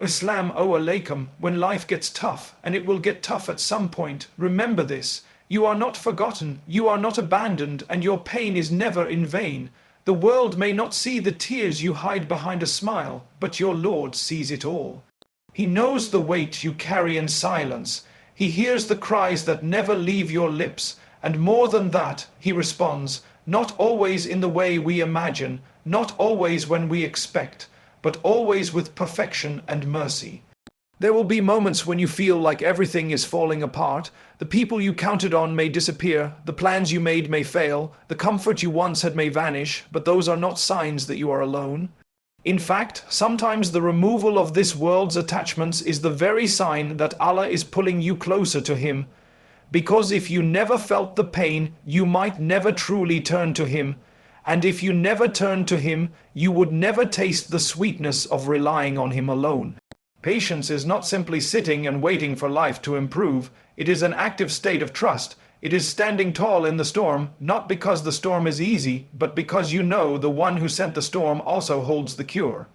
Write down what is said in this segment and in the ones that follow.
Islam o alaikum, when life gets tough, and it will get tough at some point, remember this. You are not forgotten, you are not abandoned, and your pain is never in vain. The world may not see the tears you hide behind a smile, but your Lord sees it all. He knows the weight you carry in silence. He hears the cries that never leave your lips, and more than that, he responds, not always in the way we imagine, not always when we expect, but always with perfection and mercy. There will be moments when you feel like everything is falling apart. The people you counted on may disappear, the plans you made may fail, the comfort you once had may vanish, but those are not signs that you are alone. In fact, sometimes the removal of this world's attachments is the very sign that Allah is pulling you closer to Him. Because if you never felt the pain, you might never truly turn to Him. And if you never turn to Him, you would never taste the sweetness of relying on Him alone. Patience is not simply sitting and waiting for life to improve. It is an active state of trust. It is standing tall in the storm, not because the storm is easy, but because you know the one who sent the storm also holds the cure.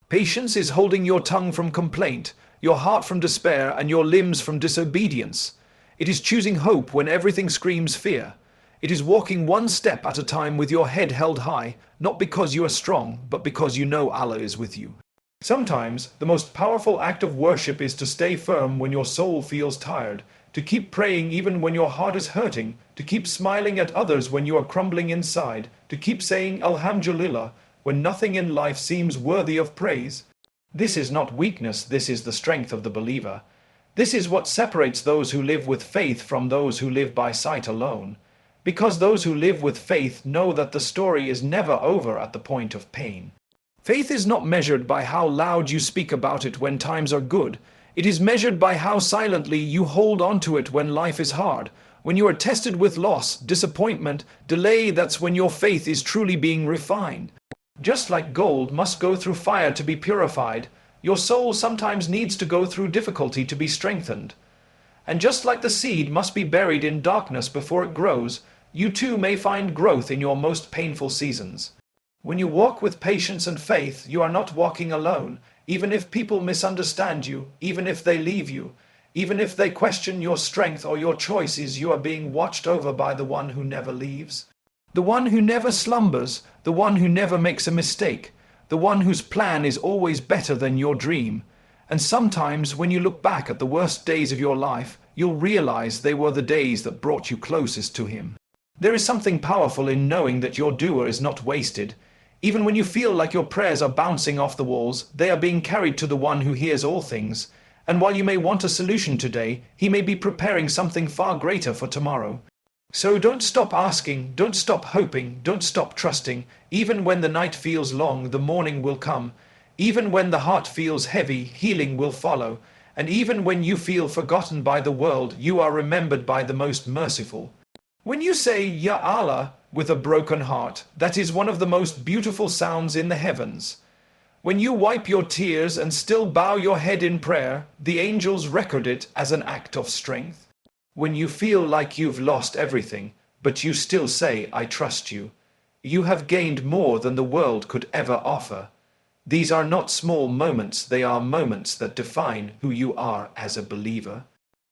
Patience is holding your tongue from complaint, your heart from despair, and your limbs from disobedience. It is choosing hope when everything screams fear. It is walking one step at a time with your head held high, not because you are strong, but because you know Allah is with you. Sometimes, the most powerful act of worship is to stay firm when your soul feels tired, to keep praying even when your heart is hurting, to keep smiling at others when you are crumbling inside, to keep saying Alhamdulillah when nothing in life seems worthy of praise. This is not weakness, this is the strength of the believer. This is what separates those who live with faith from those who live by sight alone. Because those who live with faith know that the story is never over at the point of pain. Faith is not measured by how loud you speak about it when times are good. It is measured by how silently you hold on to it when life is hard. When you are tested with loss, disappointment, delay, that's when your faith is truly being refined. Just like gold must go through fire to be purified, your soul sometimes needs to go through difficulty to be strengthened. And just like the seed must be buried in darkness before it grows, you too may find growth in your most painful seasons. When you walk with patience and faith, you are not walking alone. Even if people misunderstand you, even if they leave you, even if they question your strength or your choices, you are being watched over by the one who never leaves. The one who never slumbers, the one who never makes a mistake, the one whose plan is always better than your dream. And sometimes when you look back at the worst days of your life, you'll realize they were the days that brought you closest to Him. There is something powerful in knowing that your doer is not wasted. Even when you feel like your prayers are bouncing off the walls, they are being carried to the one who hears all things. And while you may want a solution today, He may be preparing something far greater for tomorrow. So don't stop asking, don't stop hoping, don't stop trusting. Even when the night feels long, the morning will come. Even when the heart feels heavy, healing will follow. And even when you feel forgotten by the world, you are remembered by the most merciful. When you say, Ya Allah, with a broken heart, that is one of the most beautiful sounds in the heavens. When you wipe your tears and still bow your head in prayer, the angels record it as an act of strength. When you feel like you've lost everything, but you still say, I trust you, you have gained more than the world could ever offer. These are not small moments, they are moments that define who you are as a believer.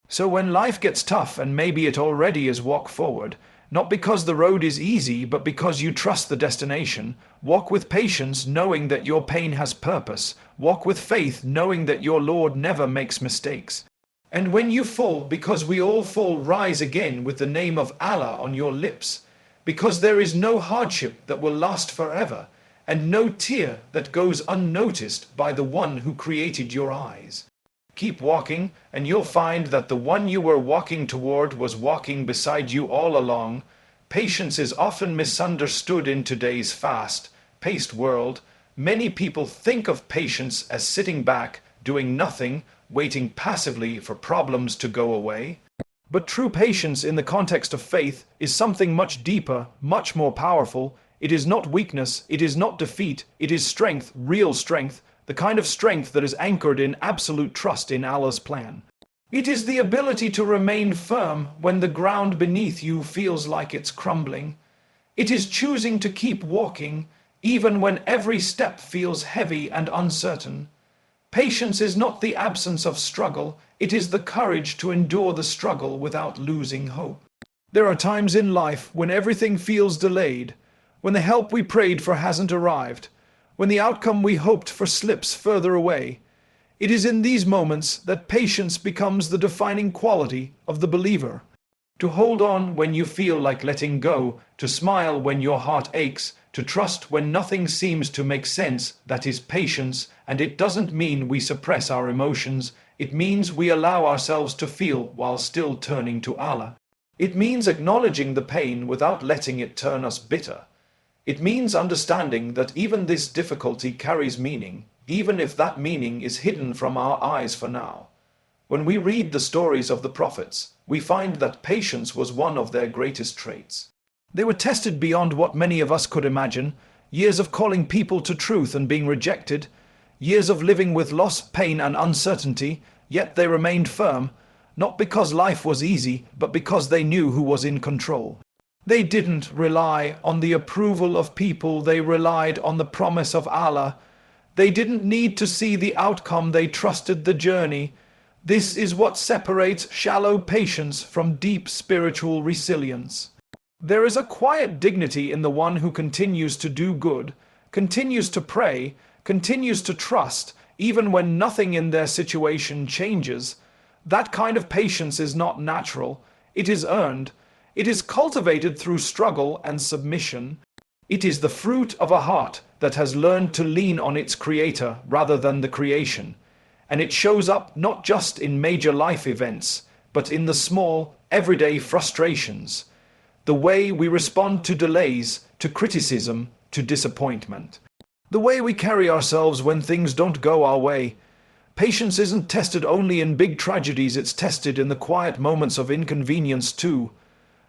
So when life gets tough, and maybe it already is, walk forward. Not because the road is easy, but because you trust the destination. Walk with patience, knowing that your pain has purpose. Walk with faith, knowing that your Lord never makes mistakes. And when you fall, because we all fall, rise again with the name of Allah on your lips. Because there is no hardship that will last forever, and no tear that goes unnoticed by the one who created your eyes. Keep walking, and you'll find that the one you were walking toward was walking beside you all along. Patience is often misunderstood in today's fast-paced world. Many people think of patience as sitting back, doing nothing, waiting passively for problems to go away. But true patience in the context of faith is something much deeper, much more powerful. It is not weakness, it is not defeat, it is strength, real strength. The kind of strength that is anchored in absolute trust in Allah's plan. It is the ability to remain firm when the ground beneath you feels like it's crumbling. It is choosing to keep walking even when every step feels heavy and uncertain. Patience is not the absence of struggle, it is the courage to endure the struggle without losing hope. There are times in life when everything feels delayed, when the help we prayed for hasn't arrived, when the outcome we hoped for slips further away. It is in these moments that patience becomes the defining quality of the believer. To hold on when you feel like letting go, to smile when your heart aches, to trust when nothing seems to make sense, that is patience, and it doesn't mean we suppress our emotions, it means we allow ourselves to feel while still turning to Allah. It means acknowledging the pain without letting it turn us bitter. It means understanding that even this difficulty carries meaning, even if that meaning is hidden from our eyes for now. When we read the stories of the prophets, we find that patience was one of their greatest traits. They were tested beyond what many of us could imagine, years of calling people to truth and being rejected, years of living with loss, pain, and uncertainty, yet they remained firm, not because life was easy, but because they knew who was in control. They didn't rely on the approval of people, they relied on the promise of Allah. They didn't need to see the outcome, they trusted the journey. This is what separates shallow patience from deep spiritual resilience. There is a quiet dignity in the one who continues to do good, continues to pray, continues to trust, even when nothing in their situation changes. That kind of patience is not natural, it is earned. It is cultivated through struggle and submission. It is the fruit of a heart that has learned to lean on its creator rather than the creation. And it shows up not just in major life events, but in the small, everyday frustrations. The way we respond to delays, to criticism, to disappointment. The way we carry ourselves when things don't go our way. Patience isn't tested only in big tragedies, it's tested in the quiet moments of inconvenience too.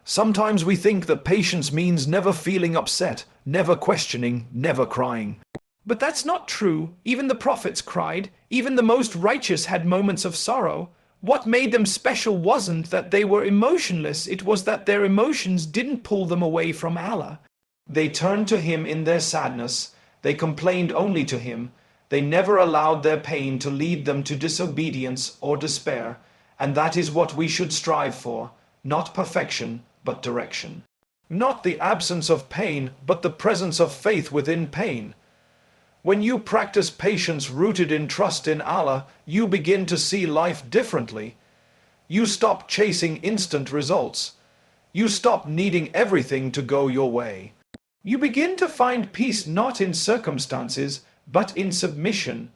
Sometimes we think that patience means never feeling upset, never questioning, never crying. But that's not true. Even the prophets cried. Even the most righteous had moments of sorrow. What made them special wasn't that they were emotionless, it was that their emotions didn't pull them away from Allah. They turned to Him in their sadness, they complained only to Him, they never allowed their pain to lead them to disobedience or despair, and that is what we should strive for, not perfection, but direction. Not the absence of pain, but the presence of faith within pain. When you practice patience rooted in trust in Allah, you begin to see life differently. You stop chasing instant results. You stop needing everything to go your way. You begin to find peace not in circumstances, but in submission,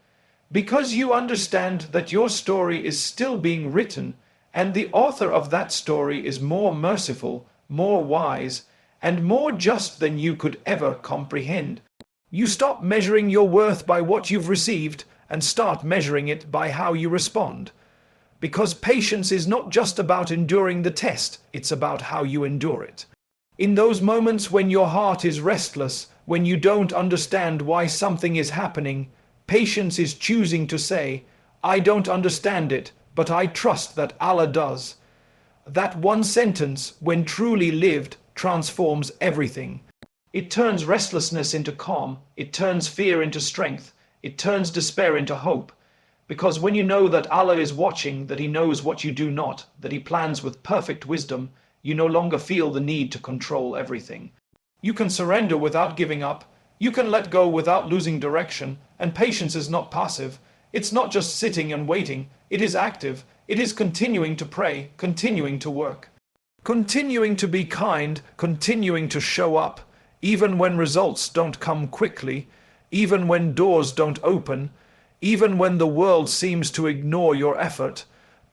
because you understand that your story is still being written, and the author of that story is more merciful, more wise, and more just than you could ever comprehend. You stop measuring your worth by what you've received and start measuring it by how you respond. Because patience is not just about enduring the test, it's about how you endure it. In those moments when your heart is restless, when you don't understand why something is happening, patience is choosing to say, I don't understand it, but I trust that Allah does. That one sentence, when truly lived, transforms everything. It turns restlessness into calm, it turns fear into strength, it turns despair into hope. Because when you know that Allah is watching, that He knows what you do not, that He plans with perfect wisdom, you no longer feel the need to control everything. You can surrender without giving up, you can let go without losing direction, and patience is not passive. It's not just sitting and waiting, it is active, it is continuing to pray, continuing to work. Continuing to be kind, continuing to show up, even when results don't come quickly, even when doors don't open, even when the world seems to ignore your effort.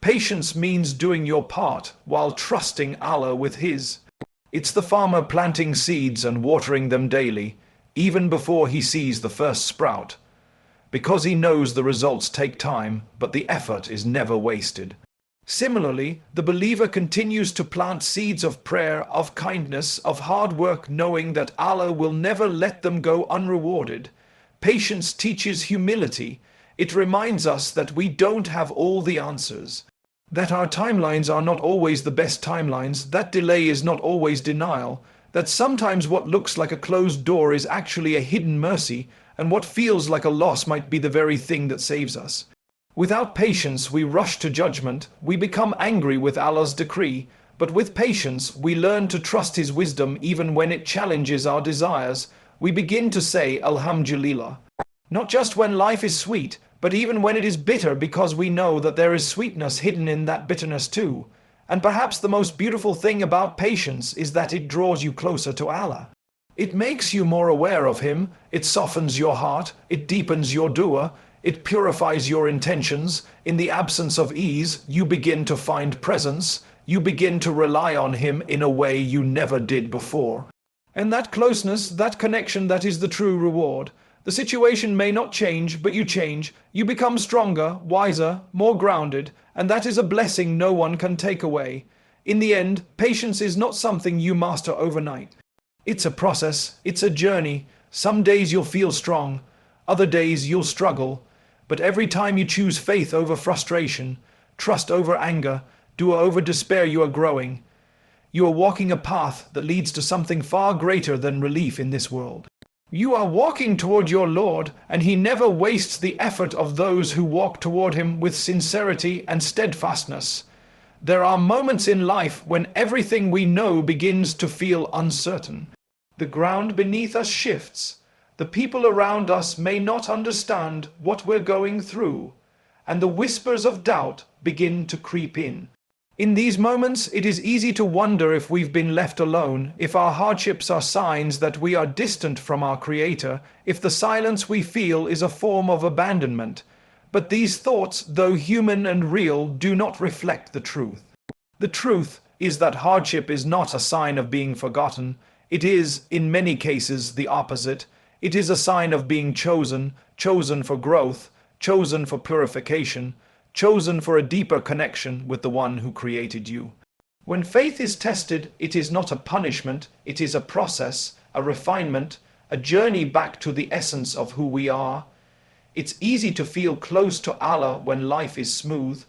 Patience means doing your part while trusting Allah with His. It's the farmer planting seeds and watering them daily, even before he sees the first sprout. Because he knows the results take time, but the effort is never wasted. Similarly, the believer continues to plant seeds of prayer, of kindness, of hard work, knowing that Allah will never let them go unrewarded. Patience teaches humility. It reminds us that we don't have all the answers, that our timelines are not always the best timelines, that delay is not always denial, that sometimes what looks like a closed door is actually a hidden mercy, and what feels like a loss might be the very thing that saves us. Without patience, we rush to judgment, we become angry with Allah's decree, but with patience, we learn to trust His wisdom even when it challenges our desires. We begin to say, Alhamdulillah. Not just when life is sweet, but even when it is bitter, because we know that there is sweetness hidden in that bitterness too. And perhaps the most beautiful thing about patience is that it draws you closer to Allah. It makes you more aware of Him, it softens your heart, it deepens your dua, it purifies your intentions. In the absence of ease, you begin to find presence, you begin to rely on Him in a way you never did before. And that closeness, that connection, that is the true reward. The situation may not change, but you change. You become stronger, wiser, more grounded, and that is a blessing no one can take away. In the end, patience is not something you master overnight. It's a process, it's a journey. Some days you'll feel strong, other days you'll struggle. But every time you choose faith over frustration, trust over anger, dua over despair, you are growing. You are walking a path that leads to something far greater than relief in this world. You are walking toward your Lord, and He never wastes the effort of those who walk toward Him with sincerity and steadfastness. There are moments in life when everything we know begins to feel uncertain. The ground beneath us shifts. The people around us may not understand what we're going through, and the whispers of doubt begin to creep in. In these moments, it is easy to wonder if we've been left alone, if our hardships are signs that we are distant from our Creator, if the silence we feel is a form of abandonment. But these thoughts, though human and real, do not reflect the truth. The truth is that hardship is not a sign of being forgotten. It is, in many cases, the opposite. It is a sign of being chosen, chosen for growth, chosen for purification, chosen for a deeper connection with the one who created you. When faith is tested, it is not a punishment, it is a process, a refinement, a journey back to the essence of who we are. It's easy to feel close to Allah when life is smooth,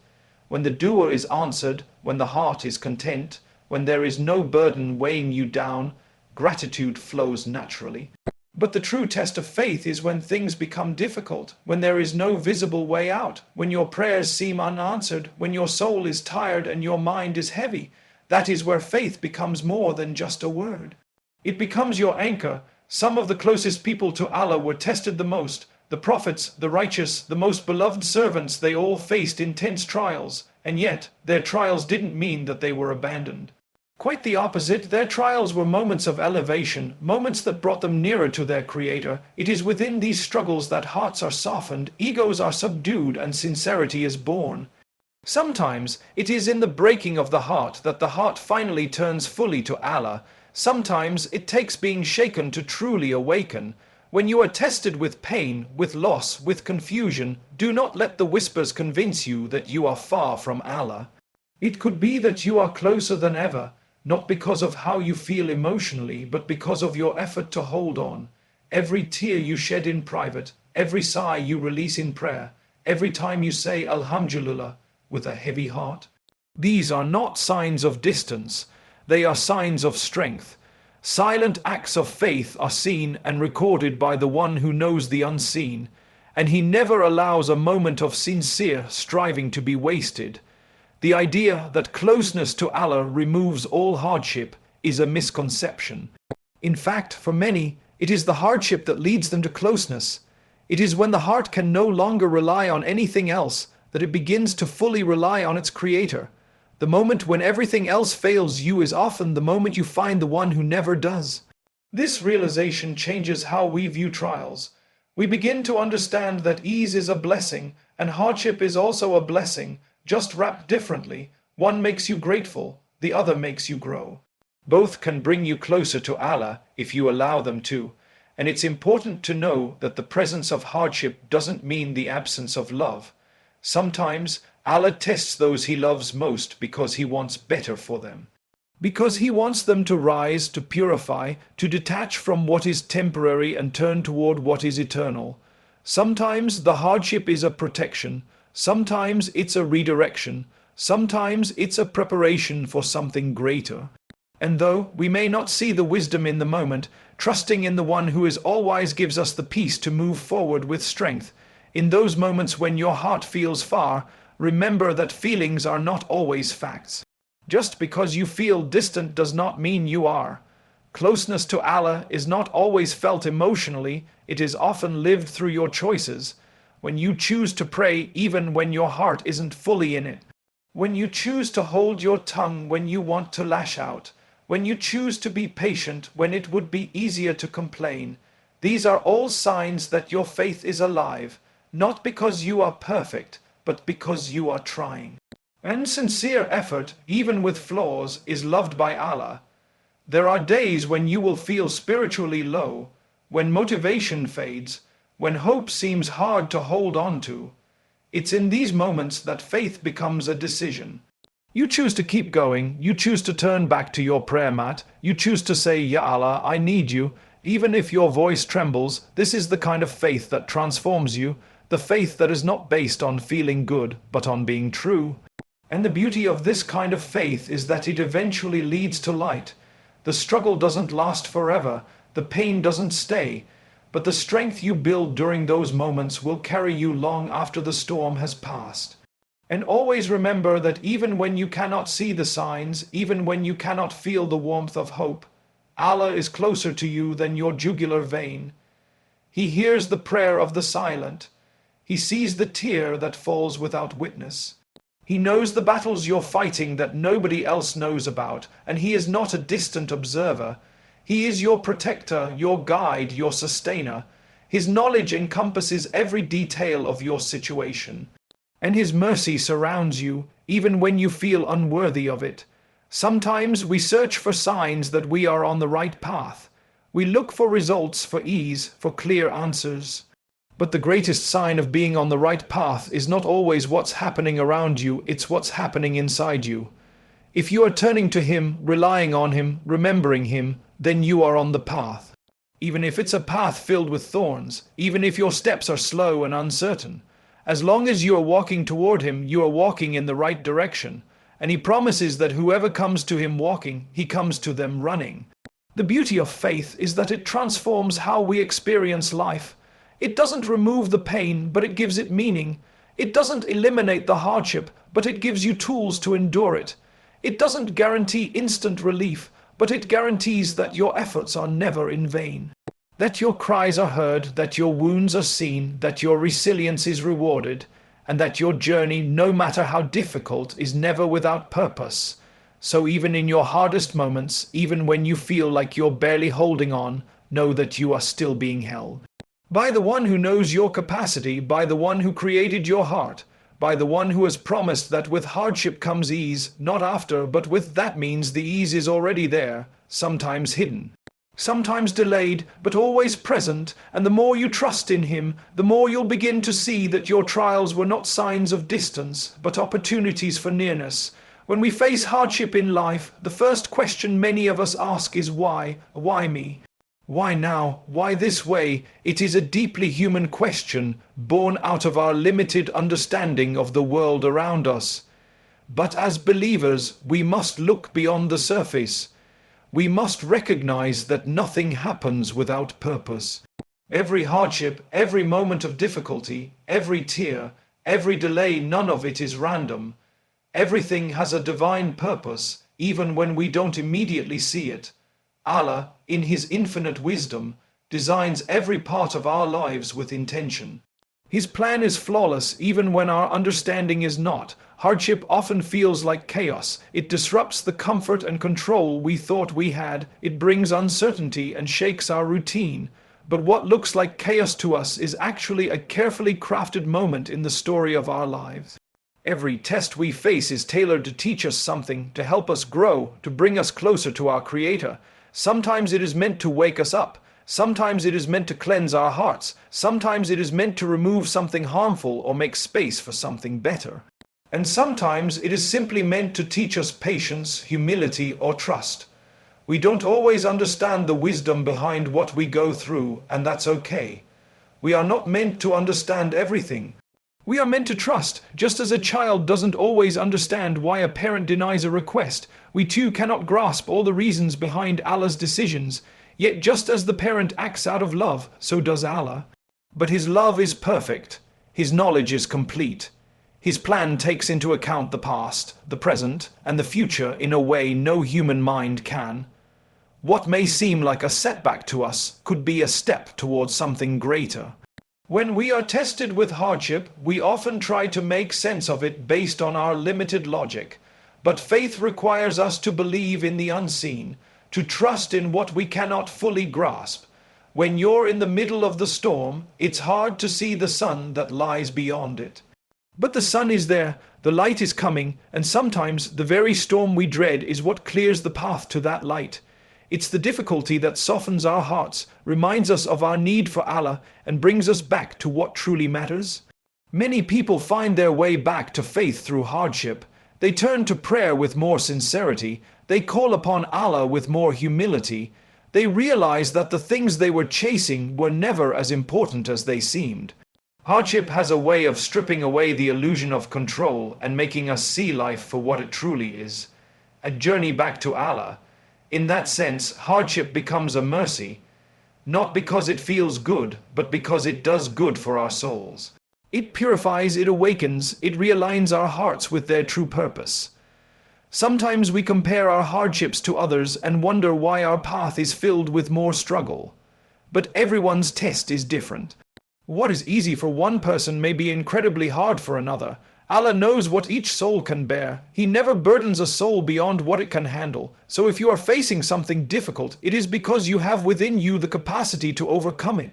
when the dua is answered, when the heart is content, when there is no burden weighing you down, gratitude flows naturally. But the true test of faith is when things become difficult, when there is no visible way out, when your prayers seem unanswered, when your soul is tired and your mind is heavy. That is where faith becomes more than just a word. It becomes your anchor. Some of the closest people to Allah were tested the most. The prophets, the righteous, the most beloved servants, they all faced intense trials, and yet their trials didn't mean that they were abandoned. Quite the opposite, their trials were moments of elevation, moments that brought them nearer to their Creator. It is within these struggles that hearts are softened, egos are subdued, and sincerity is born. Sometimes it is in the breaking of the heart that the heart finally turns fully to Allah. Sometimes it takes being shaken to truly awaken. When you are tested with pain, with loss, with confusion, do not let the whispers convince you that you are far from Allah. It could be that you are closer than ever, not because of how you feel emotionally, but because of your effort to hold on. Every tear you shed in private, every sigh you release in prayer, every time you say Alhamdulillah with a heavy heart. These are not signs of distance, they are signs of strength. Silent acts of faith are seen and recorded by the one who knows the unseen, and He never allows a moment of sincere striving to be wasted. The idea that closeness to Allah removes all hardship is a misconception. In fact, for many, it is the hardship that leads them to closeness. It is when the heart can no longer rely on anything else that it begins to fully rely on its Creator. The moment when everything else fails you is often the moment you find the one who never does. This realization changes how we view trials. We begin to understand that ease is a blessing and hardship is also a blessing, just wrapped differently. One makes you grateful, the other makes you grow. Both can bring you closer to Allah if you allow them to, and it's important to know that the presence of hardship doesn't mean the absence of love. Sometimes Allah tests those He loves most because He wants better for them. Because He wants them to rise, to purify, to detach from what is temporary and turn toward what is eternal. Sometimes the hardship is a protection. Sometimes it's a redirection. Sometimes it's a preparation for something greater. And though we may not see the wisdom in the moment, trusting in the one who is always gives us the peace to move forward with strength, in those moments when your heart feels far, remember that feelings are not always facts. Just because you feel distant does not mean you are. Closeness to Allah is not always felt emotionally, it is often lived through your choices. When you choose to pray even when your heart isn't fully in it. When you choose to hold your tongue when you want to lash out. When you choose to be patient when it would be easier to complain. These are all signs that your faith is alive, not because you are perfect, but because you are trying. And sincere effort, even with flaws, is loved by Allah. There are days when you will feel spiritually low, when motivation fades, when hope seems hard to hold on to. It's in these moments that faith becomes a decision. You choose to keep going, you choose to turn back to your prayer mat, you choose to say, Ya Allah, I need you, even if your voice trembles. This is the kind of faith that transforms you, the faith that is not based on feeling good, but on being true. And the beauty of this kind of faith is that it eventually leads to light. The struggle doesn't last forever, the pain doesn't stay, but the strength you build during those moments will carry you long after the storm has passed. And always remember that even when you cannot see the signs, even when you cannot feel the warmth of hope, Allah is closer to you than your jugular vein. He hears the prayer of the silent. He sees the tear that falls without witness. He knows the battles you're fighting that nobody else knows about, and he is not a distant observer. He is your protector, your guide, your sustainer. His knowledge encompasses every detail of your situation. And his mercy surrounds you, even when you feel unworthy of it. Sometimes we search for signs that we are on the right path. We look for results, for ease, for clear answers. But the greatest sign of being on the right path is not always what's happening around you, it's what's happening inside you. If you are turning to him, relying on him, remembering him, then you are on the path. Even if it's a path filled with thorns, even if your steps are slow and uncertain, as long as you are walking toward him, you are walking in the right direction. And he promises that whoever comes to him walking, he comes to them running. The beauty of faith is that it transforms how we experience life. It doesn't remove the pain, but it gives it meaning. It doesn't eliminate the hardship, but it gives you tools to endure it. It doesn't guarantee instant relief, but it guarantees that your efforts are never in vain. That your cries are heard, that your wounds are seen, that your resilience is rewarded, and that your journey, no matter how difficult, is never without purpose. So even in your hardest moments, even when you feel like you're barely holding on, know that you are still being held. By the one who knows your capacity, by the one who created your heart, by the one who has promised that with hardship comes ease, not after, but with. That means the ease is already there, sometimes hidden, sometimes delayed, but always present, and the more you trust in him, the more you'll begin to see that your trials were not signs of distance, but opportunities for nearness. When we face hardship in life, the first question many of us ask is why? Why me? Why now? Why this way? It is a deeply human question, born out of our limited understanding of the world around us. But as believers, we must look beyond the surface. We must recognize that nothing happens without purpose. Every hardship, every moment of difficulty, every tear, every delay, none of it is random. Everything has a divine purpose, even when we don't immediately see it. Allah, in his infinite wisdom, designs every part of our lives with intention. His plan is flawless even when our understanding is not. Hardship often feels like chaos. It disrupts the comfort and control we thought we had. It brings uncertainty and shakes our routine. But what looks like chaos to us is actually a carefully crafted moment in the story of our lives. Every test we face is tailored to teach us something, to help us grow, to bring us closer to our Creator. Sometimes it is meant to wake us up. Sometimes it is meant to cleanse our hearts. Sometimes it is meant to remove something harmful or make space for something better. And sometimes it is simply meant to teach us patience, humility, or trust. We don't always understand the wisdom behind what we go through, and that's okay. We are not meant to understand everything. We are meant to trust, just as a child doesn't always understand why a parent denies a request. We too cannot grasp all the reasons behind Allah's decisions. Yet just as the parent acts out of love, so does Allah. But His love is perfect. His knowledge is complete. His plan takes into account the past, the present, and the future in a way no human mind can. What may seem like a setback to us could be a step towards something greater. When we are tested with hardship, we often try to make sense of it based on our limited logic. But faith requires us to believe in the unseen, to trust in what we cannot fully grasp. When you're in the middle of the storm, it's hard to see the sun that lies beyond it. But the sun is there, the light is coming, and sometimes the very storm we dread is what clears the path to that light. It's the difficulty that softens our hearts, reminds us of our need for Allah, and brings us back to what truly matters. Many people find their way back to faith through hardship. They turn to prayer with more sincerity. They call upon Allah with more humility. They realize that the things they were chasing were never as important as they seemed. Hardship has a way of stripping away the illusion of control and making us see life for what it truly is. A journey back to Allah. In that sense, hardship becomes a mercy, not because it feels good, but because it does good for our souls. It purifies, it awakens, it realigns our hearts with their true purpose. Sometimes we compare our hardships to others and wonder why our path is filled with more struggle. But everyone's test is different. What is easy for one person may be incredibly hard for another. Allah knows what each soul can bear. He never burdens a soul beyond what it can handle. So if you are facing something difficult, it is because you have within you the capacity to overcome it.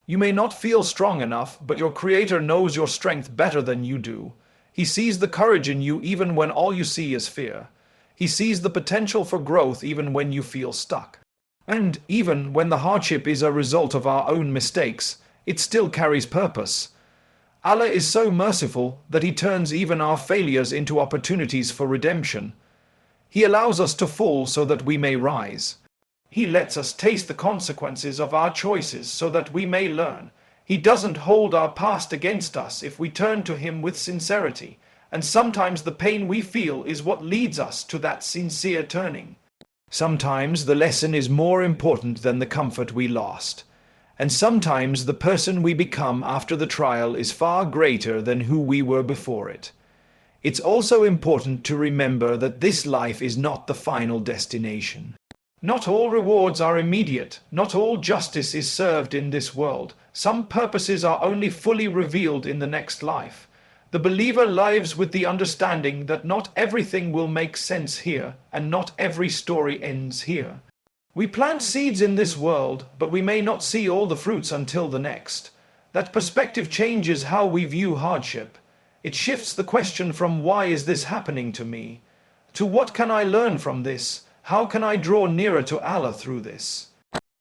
You may not feel strong enough, but your Creator knows your strength better than you do. He sees the courage in you even when all you see is fear. He sees the potential for growth even when you feel stuck. And even when the hardship is a result of our own mistakes, it still carries purpose. Allah is so merciful that He turns even our failures into opportunities for redemption. He allows us to fall so that we may rise. He lets us taste the consequences of our choices so that we may learn. He doesn't hold our past against us if we turn to Him with sincerity, and sometimes the pain we feel is what leads us to that sincere turning. Sometimes the lesson is more important than the comfort we lost. And sometimes the person we become after the trial is far greater than who we were before it. It's also important to remember that this life is not the final destination. Not all rewards are immediate. Not all justice is served in this world. Some purposes are only fully revealed in the next life. The believer lives with the understanding that not everything will make sense here, and not every story ends here. We plant seeds in this world, but we may not see all the fruits until the next. That perspective changes how we view hardship. It shifts the question from why is this happening to me, to what can I learn from this? How can I draw nearer to Allah through this?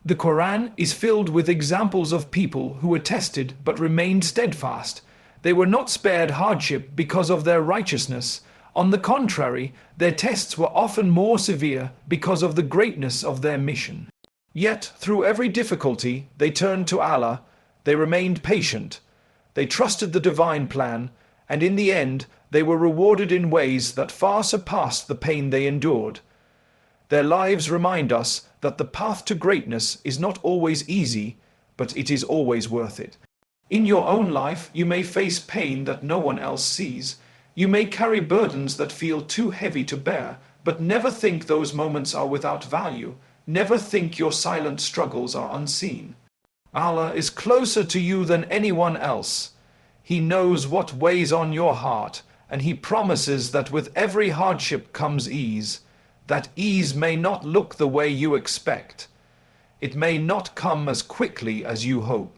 The Quran is filled with examples of people who were tested but remained steadfast. They were not spared hardship because of their righteousness. On the contrary, their tests were often more severe because of the greatness of their mission. Yet, through every difficulty, they turned to Allah, they remained patient, they trusted the divine plan, and in the end, they were rewarded in ways that far surpassed the pain they endured. Their lives remind us that the path to greatness is not always easy, but it is always worth it. In your own life, you may face pain that no one else sees. You may carry burdens that feel too heavy to bear, but never think those moments are without value. Never think your silent struggles are unseen. Allah is closer to you than anyone else. He knows what weighs on your heart, and He promises that with every hardship comes ease. That ease may not look the way you expect. It may not come as quickly as you hope.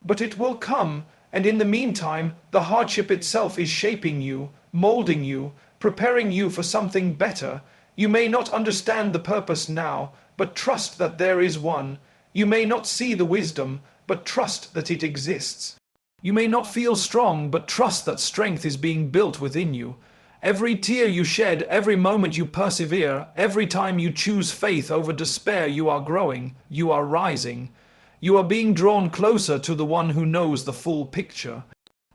But it will come, and in the meantime, the hardship itself is shaping you, molding you, preparing you for something better. You may not understand the purpose now, but trust that there is one. You may not see the wisdom, but trust that it exists. You may not feel strong, but trust that strength is being built within you. Every tear you shed, every moment you persevere, every time you choose faith over despair, you are growing, you are rising. You are being drawn closer to the one who knows the full picture.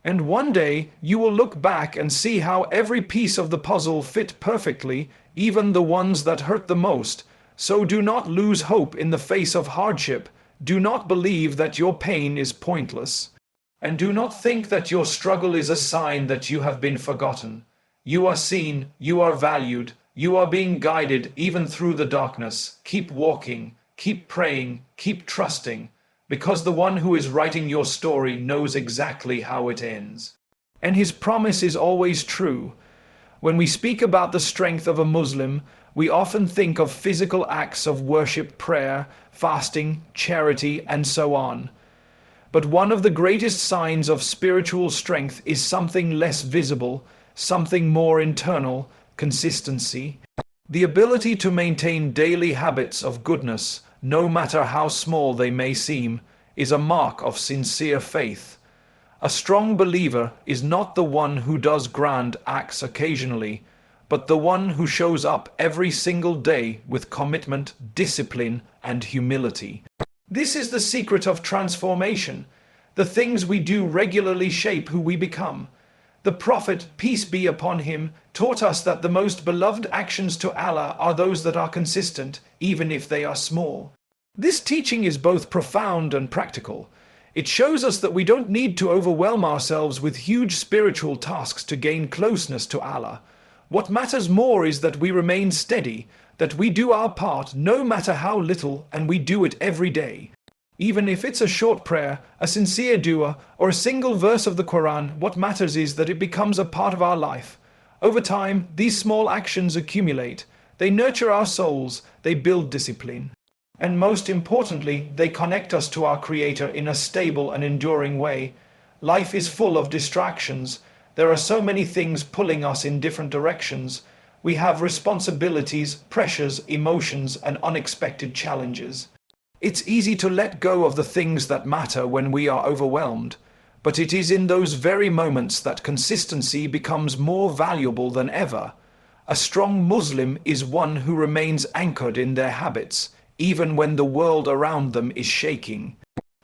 And one day you will look back and see how every piece of the puzzle fit perfectly, even the ones that hurt the most. So do not lose hope in the face of hardship. Do not believe that your pain is pointless. And do not think that your struggle is a sign that you have been forgotten. You are seen, you are valued, you are being guided even through the darkness. Keep walking, keep praying, keep trusting, because the one who is writing your story knows exactly how it ends. And his promise is always true. When we speak about the strength of a Muslim, we often think of physical acts of worship, prayer, fasting, charity, and so on. But one of the greatest signs of spiritual strength is something less visible, something more internal: consistency. The ability to maintain daily habits of goodness, no matter how small they may seem, is a mark of sincere faith. A strong believer is not the one who does grand acts occasionally, but the one who shows up every single day with commitment, discipline, and humility. This is the secret of transformation. The things we do regularly shape who we become. The Prophet, peace be upon him, taught us that the most beloved actions to Allah are those that are consistent, even if they are small. This teaching is both profound and practical. It shows us that we don't need to overwhelm ourselves with huge spiritual tasks to gain closeness to Allah. What matters more is that we remain steady, that we do our part no matter how little, and we do it every day. Even if it's a short prayer, a sincere dua, or a single verse of the Quran, what matters is that it becomes a part of our life. Over time, these small actions accumulate. They nurture our souls, they build discipline. And most importantly, they connect us to our Creator in a stable and enduring way. Life is full of distractions. There are so many things pulling us in different directions. We have responsibilities, pressures, emotions, and unexpected challenges. It's easy to let go of the things that matter when we are overwhelmed, but it is in those very moments that consistency becomes more valuable than ever. A strong Muslim is one who remains anchored in their habits, even when the world around them is shaking.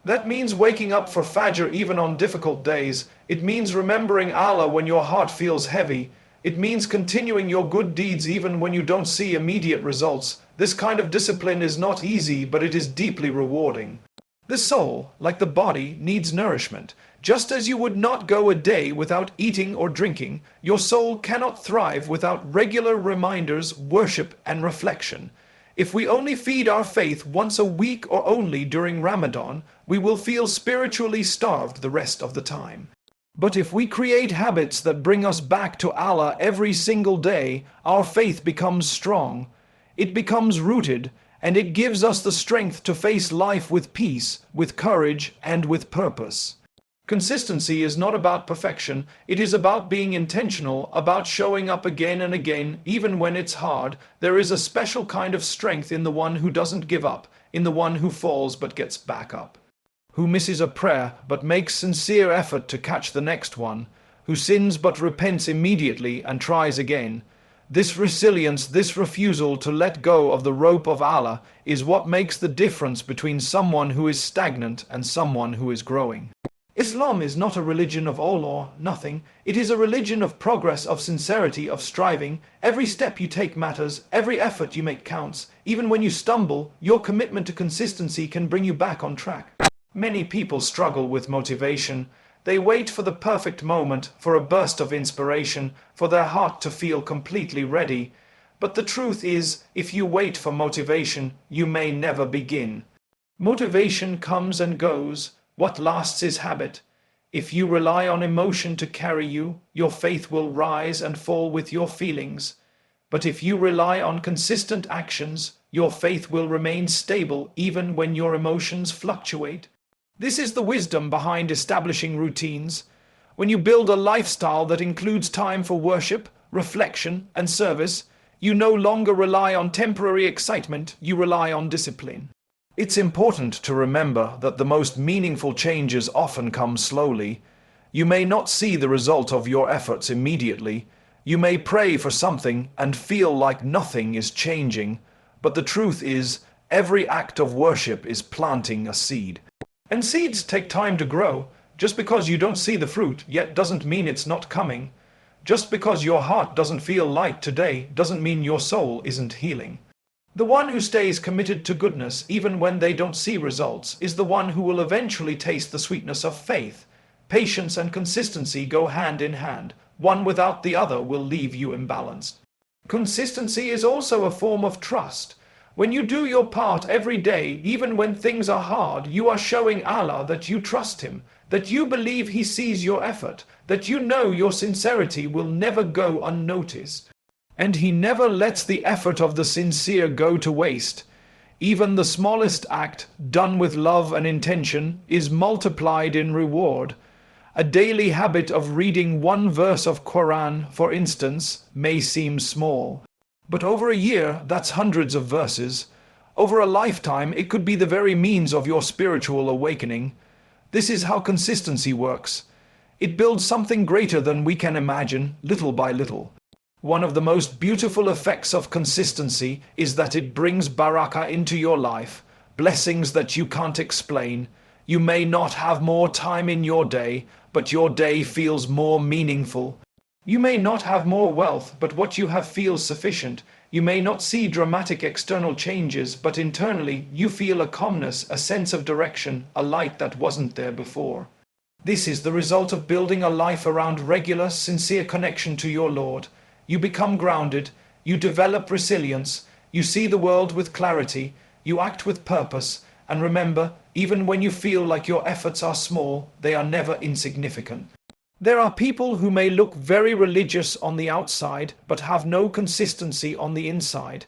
That means waking up for Fajr even on difficult days. It means remembering Allah when your heart feels heavy. It means continuing your good deeds even when you don't see immediate results. This kind of discipline is not easy, but it is deeply rewarding. The soul, like the body, needs nourishment. Just as you would not go a day without eating or drinking, your soul cannot thrive without regular reminders, worship, and reflection. If we only feed our faith once a week or only during Ramadan, we will feel spiritually starved the rest of the time. But if we create habits that bring us back to Allah every single day, our faith becomes strong. It becomes rooted, and it gives us the strength to face life with peace, with courage, and with purpose. Consistency is not about perfection. It is about being intentional, about showing up again and again, even when it's hard. There is a special kind of strength in the one who doesn't give up, in the one who falls but gets back up, who misses a prayer but makes sincere effort to catch the next one, who sins but repents immediately and tries again. This resilience, this refusal to let go of the rope of Allah, is what makes the difference between someone who is stagnant and someone who is growing. Islam is not a religion of all or nothing. It is a religion of progress, of sincerity, of striving. Every step you take matters. Every effort you make counts. Even when you stumble, your commitment to consistency can bring you back on track. Many people struggle with motivation. They wait for the perfect moment, for a burst of inspiration, for their heart to feel completely ready. But the truth is, if you wait for motivation, you may never begin. Motivation comes and goes. What lasts is habit. If you rely on emotion to carry you, your faith will rise and fall with your feelings. But if you rely on consistent actions, your faith will remain stable even when your emotions fluctuate. This is the wisdom behind establishing routines. When you build a lifestyle that includes time for worship, reflection, and service, you no longer rely on temporary excitement, you rely on discipline. It's important to remember that the most meaningful changes often come slowly. You may not see the result of your efforts immediately. You may pray for something and feel like nothing is changing. But the truth is, every act of worship is planting a seed. And seeds take time to grow. Just because you don't see the fruit yet doesn't mean it's not coming. Just because your heart doesn't feel light today doesn't mean your soul isn't healing. The one who stays committed to goodness even when they don't see results is the one who will eventually taste the sweetness of faith. Patience and consistency go hand in hand. One without the other will leave you imbalanced. Consistency is also a form of trust. When you do your part every day, even when things are hard, you are showing Allah that you trust Him, that you believe He sees your effort, that you know your sincerity will never go unnoticed. And He never lets the effort of the sincere go to waste. Even the smallest act, done with love and intention, is multiplied in reward. A daily habit of reading one verse of Quran, for instance, may seem small. But over a year, that's hundreds of verses. Over a lifetime, it could be the very means of your spiritual awakening. This is how consistency works. It builds something greater than we can imagine, little by little. One of the most beautiful effects of consistency is that it brings barakah into your life, blessings that you can't explain. You may not have more time in your day, but your day feels more meaningful. You may not have more wealth, but what you have feels sufficient. You may not see dramatic external changes, but internally you feel a calmness, a sense of direction, a light that wasn't there before. This is the result of building a life around regular, sincere connection to your Lord. You become grounded, you develop resilience, you see the world with clarity, you act with purpose, and remember, even when you feel like your efforts are small, they are never insignificant. There are people who may look very religious on the outside, but have no consistency on the inside.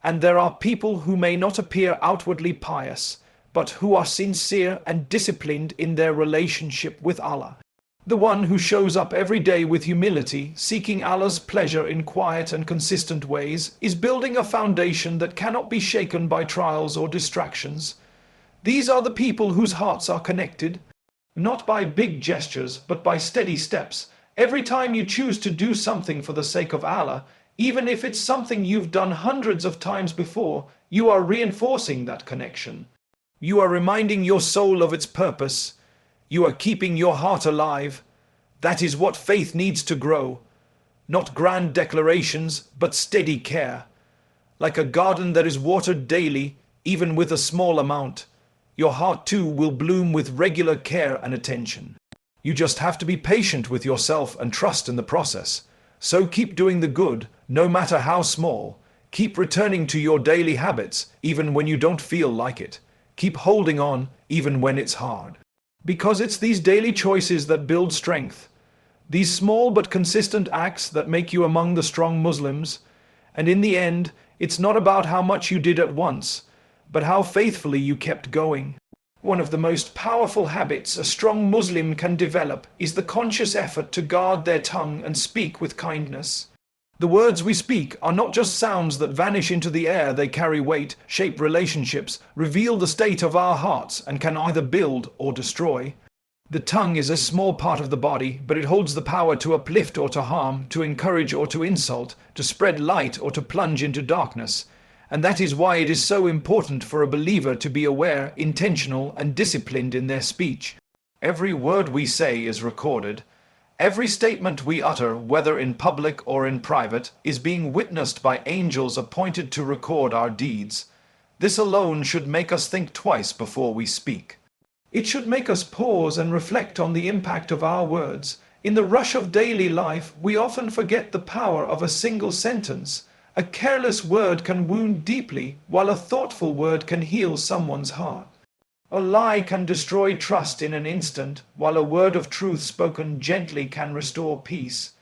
And there are people who may not appear outwardly pious, but who are sincere and disciplined in their relationship with Allah. The one who shows up every day with humility, seeking Allah's pleasure in quiet and consistent ways, is building a foundation that cannot be shaken by trials or distractions. These are the people whose hearts are connected, not by big gestures, but by steady steps. Every time you choose to do something for the sake of Allah, even if it's something you've done hundreds of times before, you are reinforcing that connection. You are reminding your soul of its purpose. You are keeping your heart alive. That is what faith needs to grow. Not grand declarations, but steady care. Like a garden that is watered daily, even with a small amount, your heart too will bloom with regular care and attention. You just have to be patient with yourself and trust in the process. So keep doing the good, no matter how small. Keep returning to your daily habits, even when you don't feel like it. Keep holding on, even when it's hard. Because it's these daily choices that build strength. These small but consistent acts that make you among the strong Muslims. And in the end, it's not about how much you did at once, but how faithfully you kept going. One of the most powerful habits a strong Muslim can develop is the conscious effort to guard their tongue and speak with kindness. The words we speak are not just sounds that vanish into the air. They carry weight, shape relationships, reveal the state of our hearts, and can either build or destroy. The tongue is a small part of the body, but it holds the power to uplift or to harm, to encourage or to insult, to spread light or to plunge into darkness. And that is why it is so important for a believer to be aware, intentional, and disciplined in their speech. Every word we say is recorded. Every statement we utter, whether in public or in private, is being witnessed by angels appointed to record our deeds. This alone should make us think twice before we speak. It should make us pause and reflect on the impact of our words. In the rush of daily life, we often forget the power of a single sentence. A careless word can wound deeply, while a thoughtful word can heal someone's heart. A lie can destroy trust in an instant, while a word of truth spoken gently can restore peace.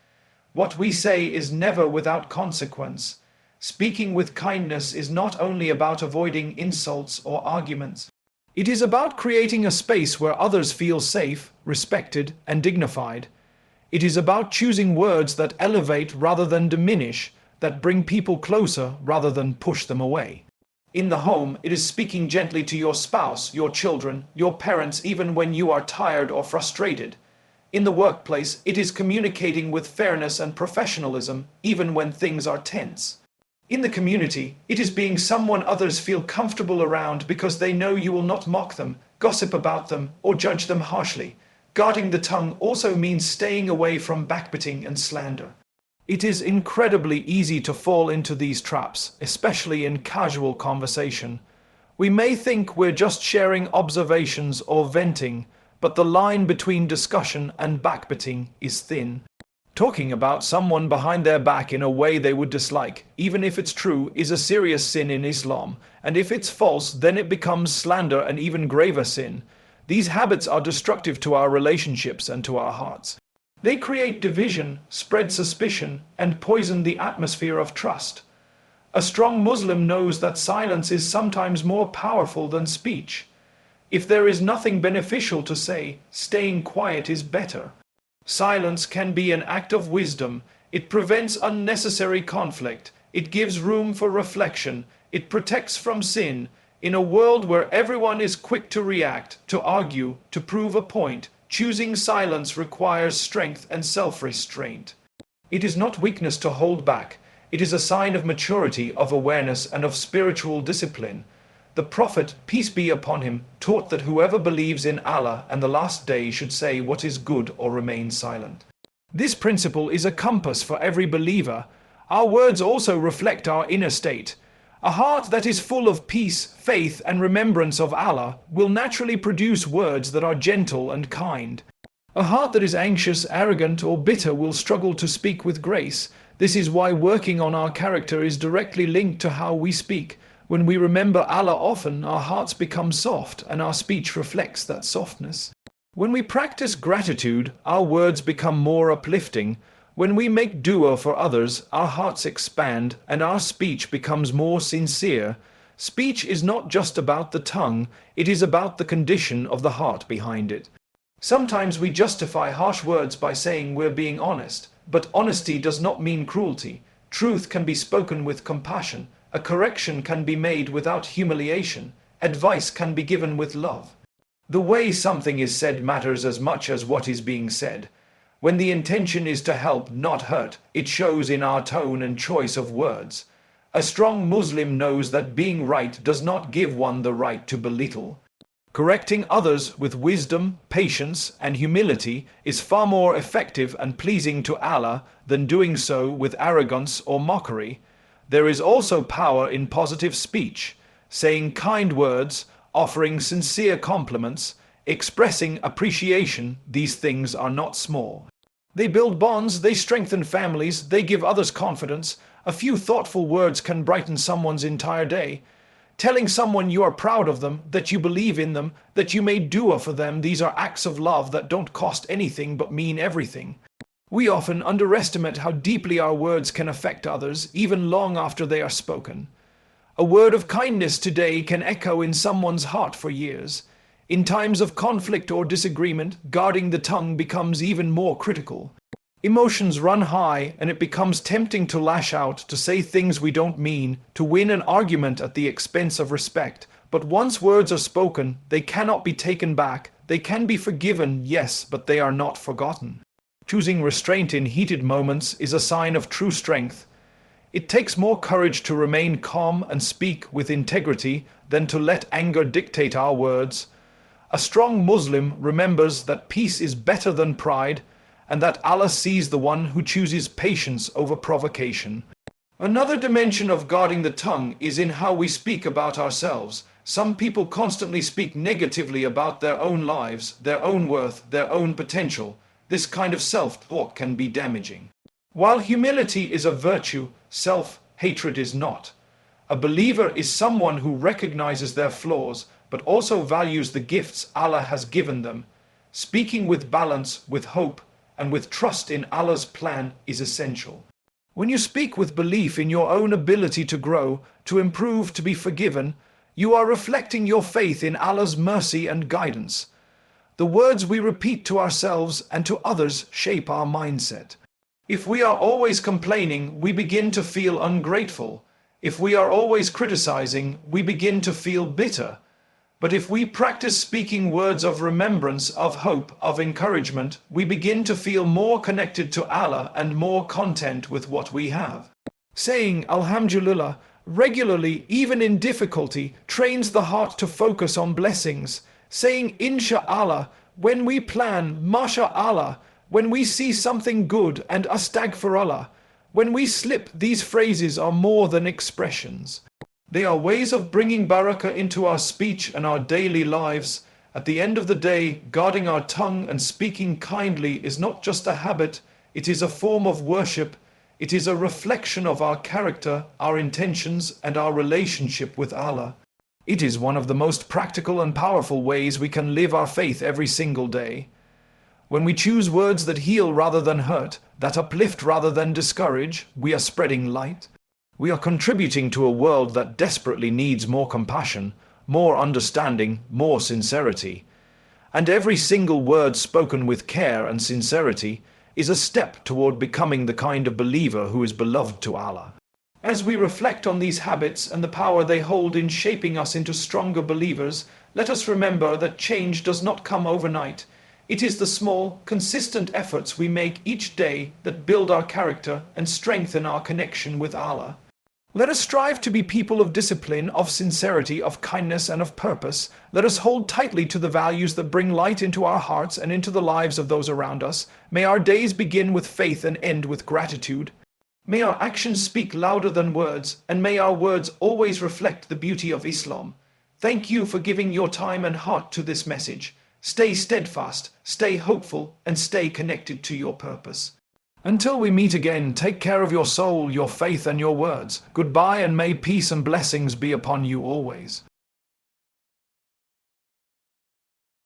What we say is never without consequence. Speaking with kindness is not only about avoiding insults or arguments. It is about creating a space where others feel safe, respected, and dignified. It is about choosing words that elevate rather than diminish, that bring people closer rather than push them away. In the home, it is speaking gently to your spouse, your children, your parents, even when you are tired or frustrated. In the workplace, it is communicating with fairness and professionalism, even when things are tense. In the community, it is being someone others feel comfortable around because they know you will not mock them, gossip about them, or judge them harshly. Guarding the tongue also means staying away from backbiting and slander. It is incredibly easy to fall into these traps, especially in casual conversation. We may think we're just sharing observations or venting, but the line between discussion and backbiting is thin. Talking about someone behind their back in a way they would dislike, even if it's true, is a serious sin in Islam, and if it's false, then it becomes slander, an even graver sin. These habits are destructive to our relationships and to our hearts. They create division, spread suspicion, and poison the atmosphere of trust. A strong Muslim knows that silence is sometimes more powerful than speech. If there is nothing beneficial to say, staying quiet is better. Silence can be an act of wisdom. It prevents unnecessary conflict. It gives room for reflection. It protects from sin. In a world where everyone is quick to react, to argue, to prove a point, choosing silence requires strength and self-restraint. It is not weakness to hold back. It is a sign of maturity, of awareness, and of spiritual discipline. The Prophet, peace be upon him, taught that whoever believes in Allah and the last day should say what is good or remain silent. This principle is a compass for every believer. Our words also reflect our inner state. A heart that is full of peace, faith, and remembrance of Allah will naturally produce words that are gentle and kind. A heart that is anxious, arrogant, or bitter will struggle to speak with grace. This is why working on our character is directly linked to how we speak. When we remember Allah often, our hearts become soft, and our speech reflects that softness. When we practice gratitude, our words become more uplifting. When we make dua for others, our hearts expand and our speech becomes more sincere. Speech is not just about the tongue, it is about the condition of the heart behind it. Sometimes we justify harsh words by saying we're being honest, but honesty does not mean cruelty. Truth can be spoken with compassion. A correction can be made without humiliation. Advice can be given with love. The way something is said matters as much as what is being said. When the intention is to help, not hurt, it shows in our tone and choice of words. A strong Muslim knows that being right does not give one the right to belittle. Correcting others with wisdom, patience, and humility is far more effective and pleasing to Allah than doing so with arrogance or mockery. There is also power in positive speech, saying kind words, offering sincere compliments, expressing appreciation. These things are not small. They build bonds, they strengthen families, they give others confidence. A few thoughtful words can brighten someone's entire day. Telling someone you are proud of them, that you believe in them, that you made dua for them, these are acts of love that don't cost anything but mean everything. We often underestimate how deeply our words can affect others, even long after they are spoken. A word of kindness today can echo in someone's heart for years. In times of conflict or disagreement, guarding the tongue becomes even more critical. Emotions run high, and it becomes tempting to lash out, to say things we don't mean, to win an argument at the expense of respect. But once words are spoken, they cannot be taken back. They can be forgiven, yes, but they are not forgotten. Choosing restraint in heated moments is a sign of true strength. It takes more courage to remain calm and speak with integrity than to let anger dictate our words. A strong Muslim remembers that peace is better than pride, and that Allah sees the one who chooses patience over provocation. Another dimension of guarding the tongue is in how we speak about ourselves. Some people constantly speak negatively about their own lives, their own worth, their own potential. This kind of self-talk can be damaging. While humility is a virtue, self-hatred is not. A believer is someone who recognizes their flaws, but also values the gifts Allah has given them. Speaking with balance, with hope, and with trust in Allah's plan is essential. When you speak with belief in your own ability to grow, to improve, to be forgiven, you are reflecting your faith in Allah's mercy and guidance. The words we repeat to ourselves and to others shape our mindset. If we are always complaining, we begin to feel ungrateful. If we are always criticizing, we begin to feel bitter. But if we practice speaking words of remembrance, of hope, of encouragement, we begin to feel more connected to Allah and more content with what we have. Saying Alhamdulillah regularly, even in difficulty, trains the heart to focus on blessings. Saying Insha'Allah when we plan, MashaAllah, when we see something good, and Astaghfirullah. When we slip, these phrases are more than expressions. They are ways of bringing barakah into our speech and our daily lives. At the end of the day, guarding our tongue and speaking kindly is not just a habit, it is a form of worship. It is a reflection of our character, our intentions, and our relationship with Allah. It is one of the most practical and powerful ways we can live our faith every single day. When we choose words that heal rather than hurt, that uplift rather than discourage, we are spreading light. We are contributing to a world that desperately needs more compassion, more understanding, more sincerity. And every single word spoken with care and sincerity is a step toward becoming the kind of believer who is beloved to Allah. As we reflect on these habits and the power they hold in shaping us into stronger believers, let us remember that change does not come overnight. It is the small, consistent efforts we make each day that build our character and strengthen our connection with Allah. Let us strive to be people of discipline, of sincerity, of kindness, and of purpose. Let us hold tightly to the values that bring light into our hearts and into the lives of those around us. May our days begin with faith and end with gratitude. May our actions speak louder than words, and may our words always reflect the beauty of Islam. Thank you for giving your time and heart to this message. Stay steadfast, stay hopeful, and stay connected to your purpose. Until we meet again, take care of your soul, your faith, and your words. Goodbye, and may peace and blessings be upon you always.